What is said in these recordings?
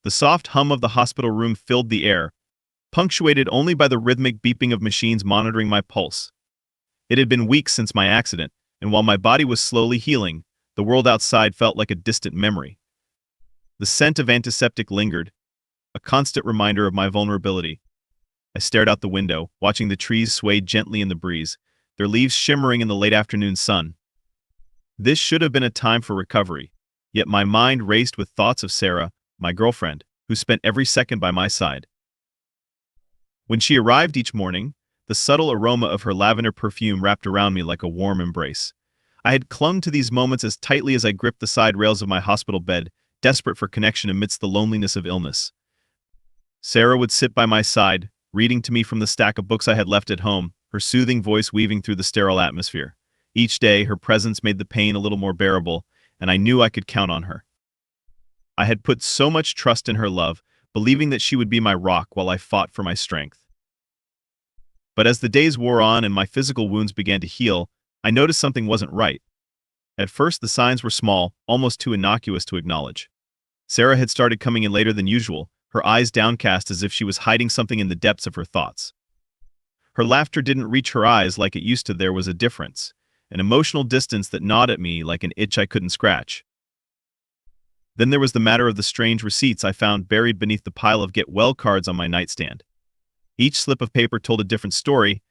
The soft hum of the hospital room filled the air, punctuated only by the rhythmic beeping of machines monitoring my pulse. It had been weeks since my accident, and while my body was slowly healing, the world outside felt like a distant memory. The scent of antiseptic lingered, a constant reminder of my vulnerability. I stared out the window, watching the trees sway gently in the breeze, their leaves shimmering in the late afternoon sun. This should have been a time for recovery, yet my mind raced with thoughts of Sarah, my girlfriend, who spent every second by my side. When she arrived each morning, the subtle aroma of her lavender perfume wrapped around me like a warm embrace. I had clung to these moments as tightly as I gripped the side rails of my hospital bed, desperate for connection amidst the loneliness of illness. Sarah would sit by my side, reading to me from the stack of books I had left at home, her soothing voice weaving through the sterile atmosphere. Each day, her presence made the pain a little more bearable, and I knew I could count on her. I had put so much trust in her love, believing that she would be my rock while I fought for my strength. But as the days wore on and my physical wounds began to heal, I noticed something wasn't right. At first, the signs were small, almost too innocuous to acknowledge. Sarah had started coming in later than usual, her eyes downcast as if she was hiding something in the depths of her thoughts. Her laughter didn't reach her eyes like it used to. There was a difference, an emotional distance that gnawed at me like an itch I couldn't scratch. Then there was the matter of the strange receipts I found buried beneath the pile of get well cards on my nightstand. Each slip of paper told a different story,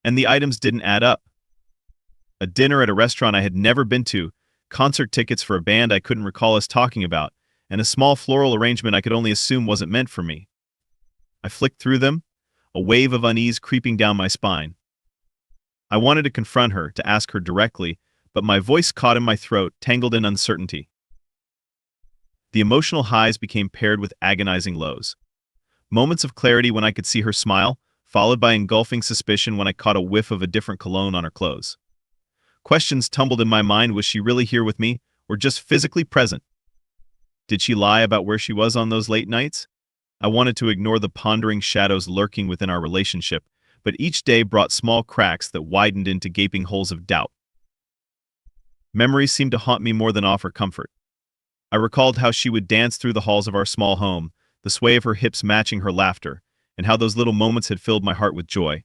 and the items didn't add up. A dinner at a restaurant I had never been to, concert tickets for a band I couldn't recall us talking about, and a small floral arrangement I could only assume wasn't meant for me. I flicked through them, a wave of unease creeping down my spine. I wanted to confront her, to ask her directly, but my voice caught in my throat, tangled in uncertainty. The emotional highs became paired with agonizing lows. Moments of clarity when I could see her smile, followed by engulfing suspicion when I caught a whiff of a different cologne on her clothes. Questions tumbled in my mind. Was she really here with me, or just physically present? Did she lie about where she was on those late nights? I wanted to ignore the pondering shadows lurking within our relationship, but each day brought small cracks that widened into gaping holes of doubt. Memories seemed to haunt me more than offer comfort. I recalled how she would dance through the halls of our small home, the sway of her hips matching her laughter, and how those little moments had filled my heart with joy.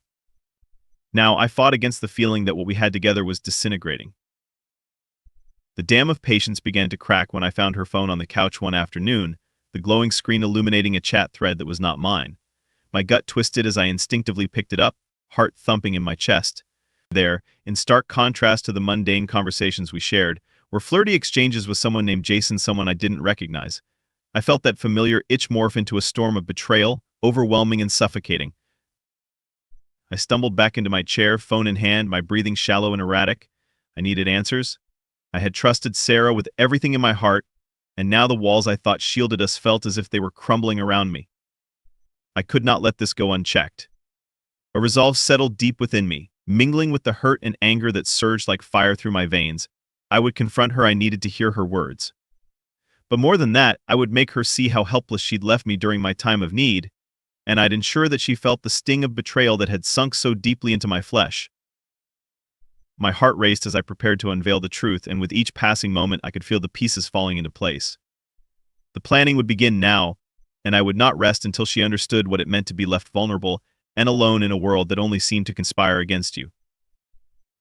Now, I fought against the feeling that what we had together was disintegrating. The dam of patience began to crack when I found her phone on the couch one afternoon, the glowing screen illuminating a chat thread that was not mine. My gut twisted as I instinctively picked it up, heart thumping in my chest. There, in stark contrast to the mundane conversations we shared, were flirty exchanges with someone named Jason, someone I didn't recognize. I felt that familiar itch morph into a storm of betrayal, overwhelming and suffocating. I stumbled back into my chair, phone in hand, my breathing shallow and erratic. I needed answers. I had trusted Sarah with everything in my heart, and now the walls I thought shielded us felt as if they were crumbling around me. I could not let this go unchecked. A resolve settled deep within me, mingling with the hurt and anger that surged like fire through my veins. I would confront her. I needed to hear her words. But more than that, I would make her see how helpless she'd left me during my time of need, and I'd ensure that she felt the sting of betrayal that had sunk so deeply into my flesh. My heart raced as I prepared to unveil the truth, and with each passing moment I could feel the pieces falling into place. The planning would begin now, and I would not rest until she understood what it meant to be left vulnerable and alone in a world that only seemed to conspire against you.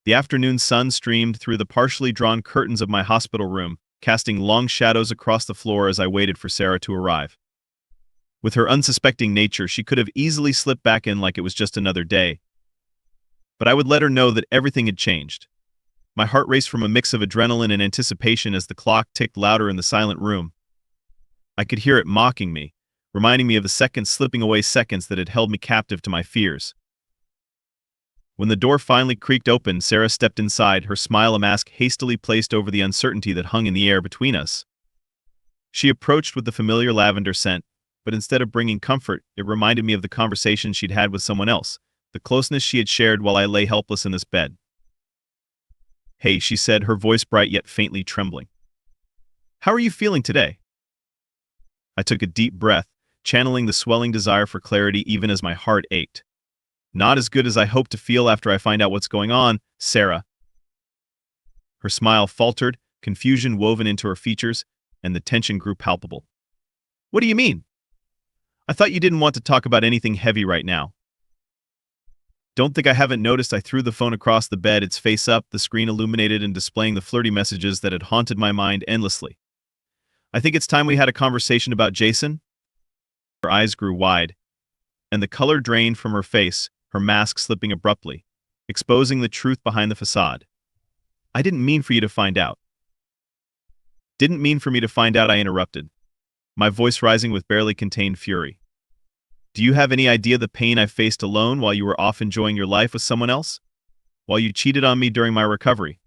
The afternoon sun streamed through the partially drawn curtains of my hospital room, casting long shadows across the floor as I waited for Sarah to arrive. With her unsuspecting nature, she could have easily slipped back in like it was just another day. But I would let her know that everything had changed. My heart raced from a mix of adrenaline and anticipation as the clock ticked louder in the silent room. I could hear it mocking me, reminding me of the seconds slipping away, seconds that had held me captive to my fears. When the door finally creaked open, Sarah stepped inside, her smile a mask hastily placed over the uncertainty that hung in the air between us. She approached with the familiar lavender scent, but instead of bringing comfort, it reminded me of the conversation she'd had with someone else, the closeness she had shared while I lay helpless in this bed. "Hey," she said, her voice bright yet faintly trembling. "How are you feeling today?" I took a deep breath, channeling the swelling desire for clarity even as my heart ached. "Not as good as I hope to feel after I find out what's going on, Sarah." Her smile faltered, confusion woven into her features, and the tension grew palpable. "What do you mean?" I thought you didn't want to talk about anything heavy right now. Don't think I haven't noticed I threw the phone across the bed, its face up, the screen illuminated and displaying the flirty messages that had haunted my mind endlessly. I think it's time we had a conversation about Jason. Her eyes grew wide, and the color drained from her face, her mask slipping abruptly, exposing the truth behind the facade. I didn't mean for you to find out. Didn't mean for me to find out, I interrupted, my voice rising with barely contained fury. Do you have any idea the pain I faced alone while you were off enjoying your life with someone else? While you cheated on me during my recovery?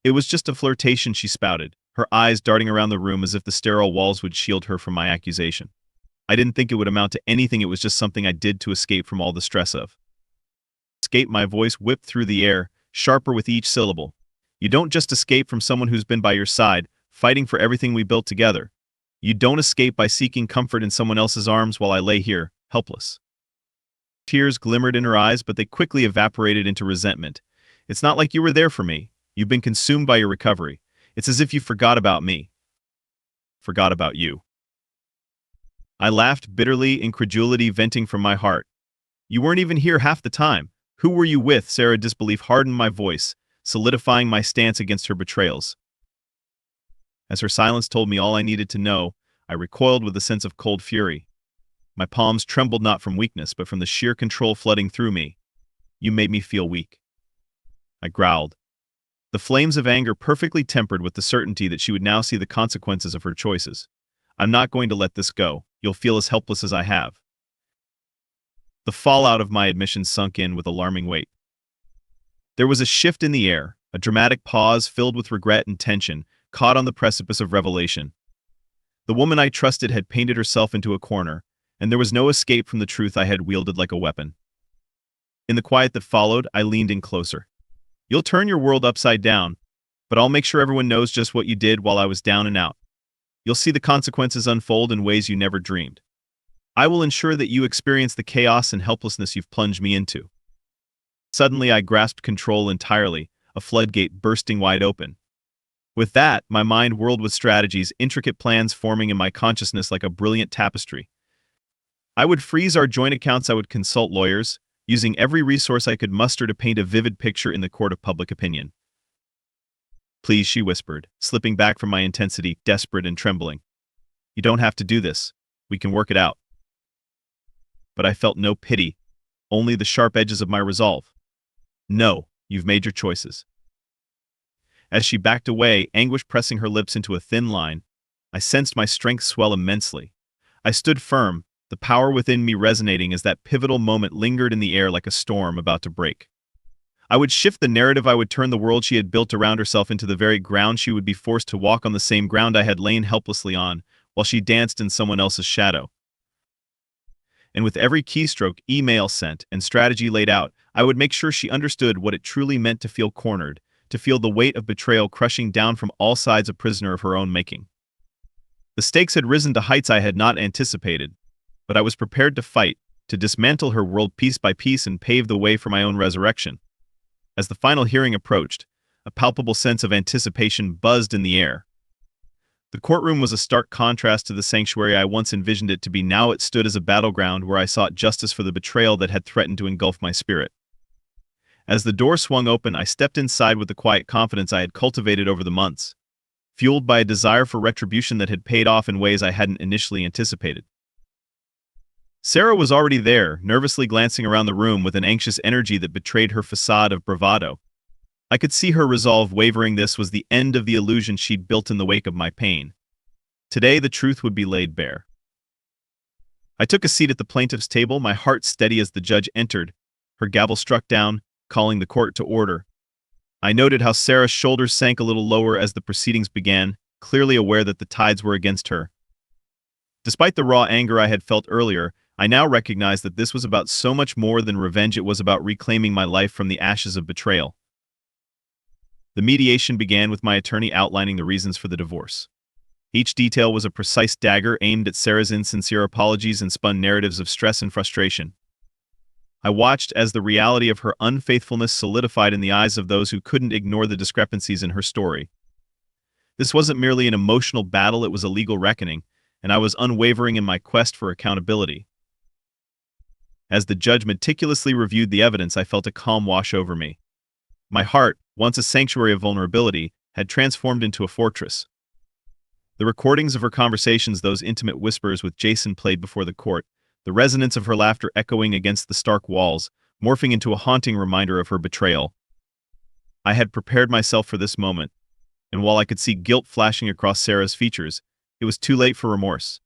It was just a flirtation, she spouted, her eyes darting around the room as if the sterile walls would shield her from my accusation. I didn't think it would amount to anything, it was just something I did to escape from all the stress of. Escape, my voice whipped through the air, sharper with each syllable. You don't just escape from someone who's been by your side, fighting for everything we built together. You don't escape by seeking comfort in someone else's arms while I lay here, helpless. Tears glimmered in her eyes, but they quickly evaporated into resentment. It's not like you were there for me. You've been consumed by your recovery. It's as if you forgot about me. Forgot about you. I laughed bitterly, incredulity venting from my heart. You weren't even here half the time. Who were you with? Sarah, disbelief hardened my voice, solidifying my stance against her betrayals. As her silence told me all I needed to know, I recoiled with a sense of cold fury. My palms trembled not from weakness, but from the sheer control flooding through me. You made me feel weak. I growled, the flames of anger perfectly tempered with the certainty that she would now see the consequences of her choices. I'm not going to let this go. You'll feel as helpless as I have. The fallout of my admission sunk in with alarming weight. There was a shift in the air, a dramatic pause filled with regret and tension, caught on the precipice of revelation. The woman I trusted had painted herself into a corner, and there was no escape from the truth I had wielded like a weapon. In the quiet that followed, I leaned in closer. You'll turn your world upside down, but I'll make sure everyone knows just what you did while I was down and out. You'll see the consequences unfold in ways you never dreamed. I will ensure that you experience the chaos and helplessness you've plunged me into. Suddenly, I grasped control entirely, a floodgate bursting wide open. With that, my mind whirled with strategies, intricate plans forming in my consciousness like a brilliant tapestry. I would freeze our joint accounts, I would consult lawyers, using every resource I could muster to paint a vivid picture in the court of public opinion. Please, she whispered, slipping back from my intensity, desperate and trembling. You don't have to do this. We can work it out. But I felt no pity, only the sharp edges of my resolve. No, you've made your choices. As she backed away, anguish pressing her lips into a thin line, I sensed my strength swell immensely. I stood firm, the power within me resonating as that pivotal moment lingered in the air like a storm about to break. I would shift the narrative, I would turn the world she had built around herself into the very ground she would be forced to walk on, the same ground I had lain helplessly on, while she danced in someone else's shadow. And with every keystroke, email sent, and strategy laid out, I would make sure she understood what it truly meant to feel cornered, to feel the weight of betrayal crushing down from all sides, a prisoner of her own making. The stakes had risen to heights I had not anticipated, but I was prepared to fight, to dismantle her world piece by piece and pave the way for my own resurrection. As the final hearing approached, a palpable sense of anticipation buzzed in the air. The courtroom was a stark contrast to the sanctuary I once envisioned it to be. Now it stood as a battleground where I sought justice for the betrayal that had threatened to engulf my spirit. As the door swung open, I stepped inside with the quiet confidence I had cultivated over the months, fueled by a desire for retribution that had paid off in ways I hadn't initially anticipated. Sarah was already there, nervously glancing around the room with an anxious energy that betrayed her facade of bravado. I could see her resolve wavering. This was the end of the illusion she'd built in the wake of my pain. Today, the truth would be laid bare. I took a seat at the plaintiff's table, my heart steady as the judge entered. Her gavel struck down, calling the court to order. I noted how Sarah's shoulders sank a little lower as the proceedings began, clearly aware that the tides were against her. Despite the raw anger I had felt earlier, I now recognized that this was about so much more than revenge. It was about reclaiming my life from the ashes of betrayal. The mediation began with my attorney outlining the reasons for the divorce. Each detail was a precise dagger aimed at Sarah's insincere apologies and spun narratives of stress and frustration. I watched as the reality of her unfaithfulness solidified in the eyes of those who couldn't ignore the discrepancies in her story. This wasn't merely an emotional battle, it was a legal reckoning, and I was unwavering in my quest for accountability. As the judge meticulously reviewed the evidence, I felt a calm wash over me. My heart, once a sanctuary of vulnerability, had transformed into a fortress. The recordings of her conversations, those intimate whispers with Jason, played before the court, the resonance of her laughter echoing against the stark walls, morphing into a haunting reminder of her betrayal. I had prepared myself for this moment, and while I could see guilt flashing across Sarah's features, it was too late for remorse.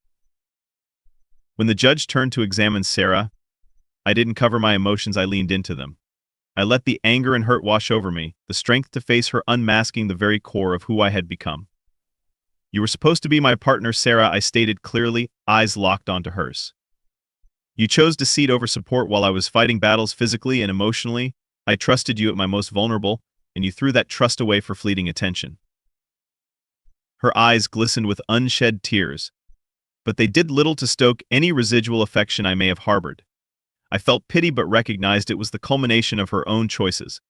When the judge turned to examine Sarah, I didn't cover my emotions, I leaned into them. I let the anger and hurt wash over me, the strength to face her unmasking the very core of who I had become. "You were supposed to be my partner, Sarah," I stated clearly, eyes locked onto hers. "You chose deceit over support while I was fighting battles physically and emotionally. I trusted you at my most vulnerable, and you threw that trust away for fleeting attention." Her eyes glistened with unshed tears, but they did little to stoke any residual affection I may have harbored. I felt pity but recognized it was the culmination of her own choices.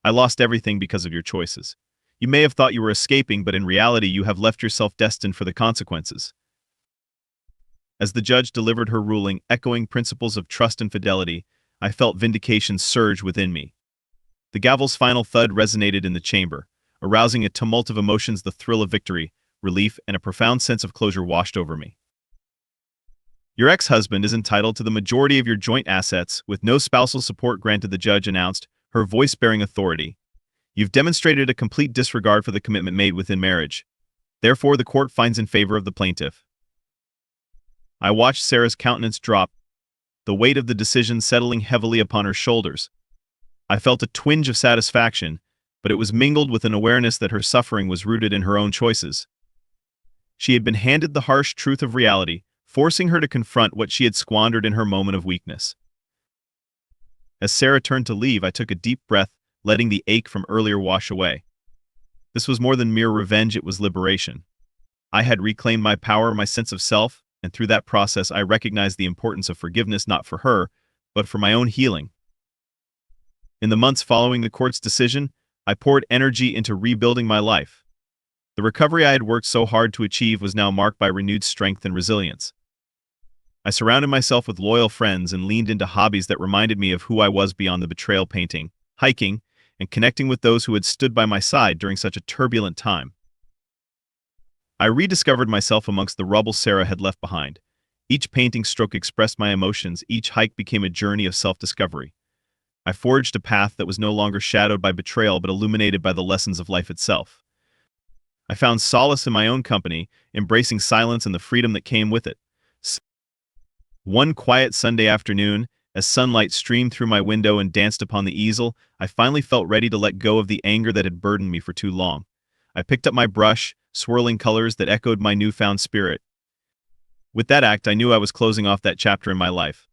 "I lost everything because of your choices. You may have thought you were escaping, but in reality you have left yourself destined for the consequences." As the judge delivered her ruling, echoing principles of trust and fidelity, I felt vindication surge within me. The gavel's final thud resonated in the chamber, arousing a tumult of emotions. The thrill of victory, relief, and a profound sense of closure washed over me. "Your ex-husband is entitled to the majority of your joint assets, with no spousal support granted," the judge announced, her voice bearing authority. "You've demonstrated a complete disregard for the commitment made within marriage. Therefore, the court finds in favor of the plaintiff." I watched Sarah's countenance drop, the weight of the decision settling heavily upon her shoulders. I felt a twinge of satisfaction, but it was mingled with an awareness that her suffering was rooted in her own choices. She had been handed the harsh truth of reality, forcing her to confront what she had squandered in her moment of weakness. As Sarah turned to leave, I took a deep breath, letting the ache from earlier wash away. This was more than mere revenge, it was liberation. I had reclaimed my power, my sense of self, and through that process I recognized the importance of forgiveness, not for her, but for my own healing. In the months following the court's decision, I poured energy into rebuilding my life. The recovery I had worked so hard to achieve was now marked by renewed strength and resilience. I surrounded myself with loyal friends and leaned into hobbies that reminded me of who I was beyond the betrayal: painting, hiking, and connecting with those who had stood by my side during such a turbulent time. I rediscovered myself amongst the rubble Sarah had left behind. Each painting stroke expressed my emotions, each hike became a journey of self-discovery. I forged a path that was no longer shadowed by betrayal but illuminated by the lessons of life itself. I found solace in my own company, embracing silence and the freedom that came with it. One quiet Sunday afternoon, as sunlight streamed through my window and danced upon the easel, I finally felt ready to let go of the anger that had burdened me for too long. I picked up my brush, swirling colors that echoed my newfound spirit. With that act, I knew I was closing off that chapter in my life,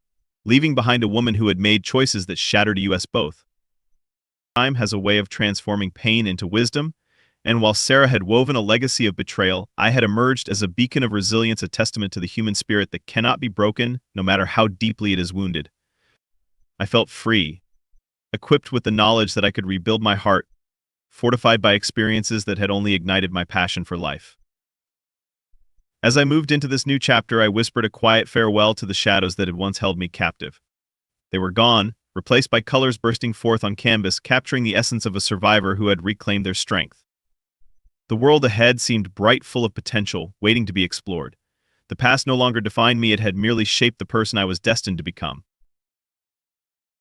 leaving behind a woman who had made choices that shattered us both. Time has a way of transforming pain into wisdom, and while Sarah had woven a legacy of betrayal, I had emerged as a beacon of resilience, a testament to the human spirit that cannot be broken, no matter how deeply it is wounded. I felt free, equipped with the knowledge that I could rebuild my heart, fortified by experiences that had only ignited my passion for life. As I moved into this new chapter, I whispered a quiet farewell to the shadows that had once held me captive. They were gone, replaced by colors bursting forth on canvas, capturing the essence of a survivor who had reclaimed their strength. The world ahead seemed bright, full of potential, waiting to be explored. The past no longer defined me, it had merely shaped the person I was destined to become.